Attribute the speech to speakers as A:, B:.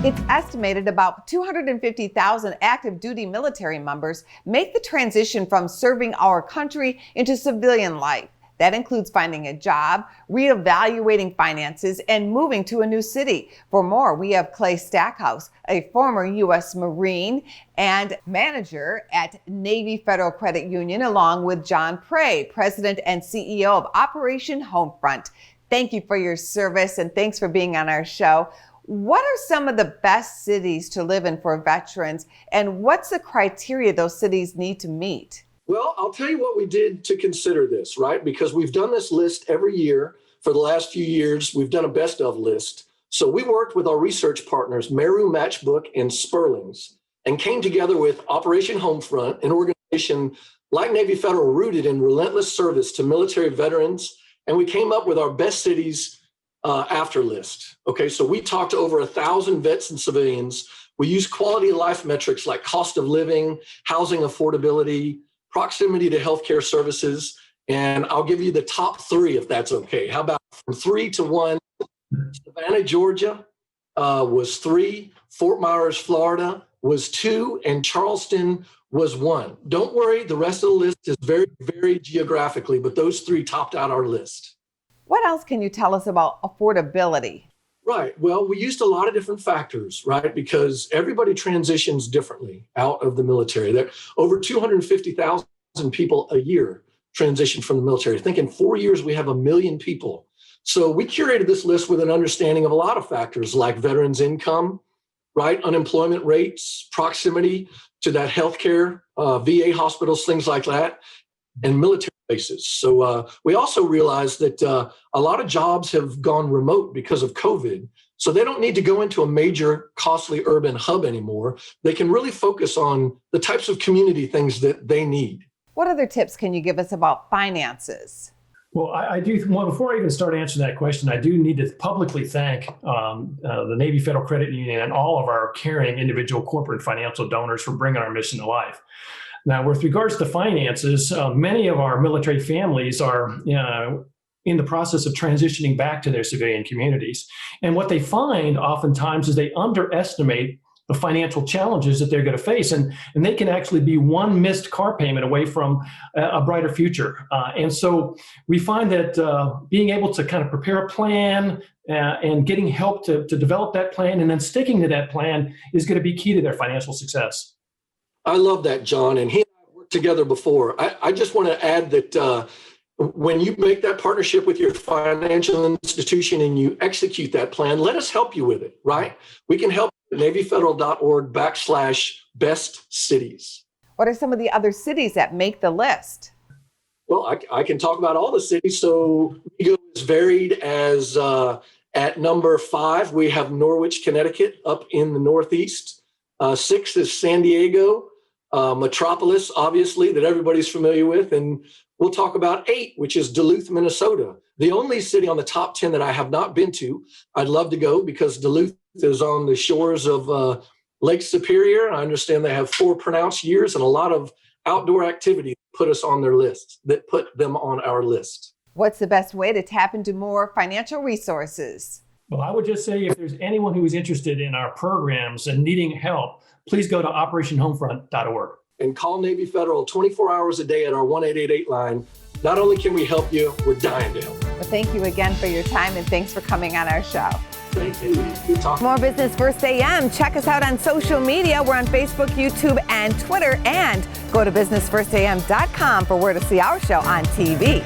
A: It's estimated about 250,000 active duty military members make the transition from serving our country into civilian life. That includes finding a job, reevaluating finances, and moving to a new city. For more, we have Clay Stackhouse, a former U.S. Marine and manager at Navy Federal Credit Union, along with John Prey, President and CEO of Operation Homefront. Thank you for your service and thanks for being on our show. What are some of the best cities to live in for veterans, and what's the criteria those cities need to meet?
B: Well, I'll tell you what we did to consider this, right? Because we've done this list every year for the last few years. We've done a best of list. So we worked with our research partners, Meru Matchbook and Sperling's, and came together with Operation Homefront, an organization like Navy Federal rooted in relentless service to military veterans. And we came up with our best cities after list. Okay, so we talked to over 1,000 vets and civilians. We used quality of life metrics like cost of living, housing affordability, proximity to healthcare services, and I'll give you the top three if that's okay. How about from 3 to 1? Savannah, Georgia was 3, Fort Myers, Florida was 2, and Charleston was 1. Don't worry, the rest of the list is very, very geographically, but those 3 topped out our list.
A: What else can you tell us about affordability?
B: Right. Well, we used a lot of different factors, right? Because everybody transitions differently out of the military. There over 250,000 people a year transition from the military. I think in 4 years, we have 1 million people. So we curated this list with an understanding of a lot of factors like veterans' income, right? Unemployment rates, proximity to that healthcare, VA hospitals, things like that, and military bases. So we also realized that a lot of jobs have gone remote because of COVID. So they don't need to go into a major costly urban hub anymore. They can really focus on the types of community things that they need.
A: What other tips can you give us about finances?
C: Well, I do. Well, before I even start answering that question, I do need to publicly thank the Navy Federal Credit Union and all of our caring individual corporate financial donors for bringing our mission to life. Now, with regards to finances, many of our military families are in the process of transitioning back to their civilian communities. And what they find oftentimes is they underestimate the financial challenges that they're going to face. And they can actually be one missed car payment away from a brighter future. And so we find that being able to kind of prepare a plan and getting help to develop that plan and then sticking to that plan is going to be key to their financial success.
B: I love that, John. And he and I worked together before. I just want to add that when you make that partnership with your financial institution and you execute that plan, let us help you with it, right? We can help at NavyFederal.org/best cities.
A: What are some of the other cities that make the list?
B: Well, I can talk about all the cities. So we go as varied as at number 5, we have Norwich, Connecticut, up in the Northeast. 6 is San Diego, Metropolis, obviously, that everybody's familiar with. And we'll talk about 8, which is Duluth, Minnesota. The only city on the top 10 that I have not been to. I'd love to go because Duluth is on the shores of Lake Superior. I understand they have 4 pronounced years and a lot of outdoor activity put us on their list, that put them on our list.
A: What's the best way to tap into more financial resources?
C: Well, I would just say if there's anyone who is interested in our programs and needing help, please go to operationhomefront.org.
B: And call Navy Federal 24 hours a day at our 1-888 line. Not only can we help you, we're dying to help.
A: Well, thank you again for your time and thanks for coming on our show.
B: Thank you. Good talking.
A: More Business First AM. Check us out on social media. We're on Facebook, YouTube, and Twitter. And go to businessfirstam.com for where to see our show on TV.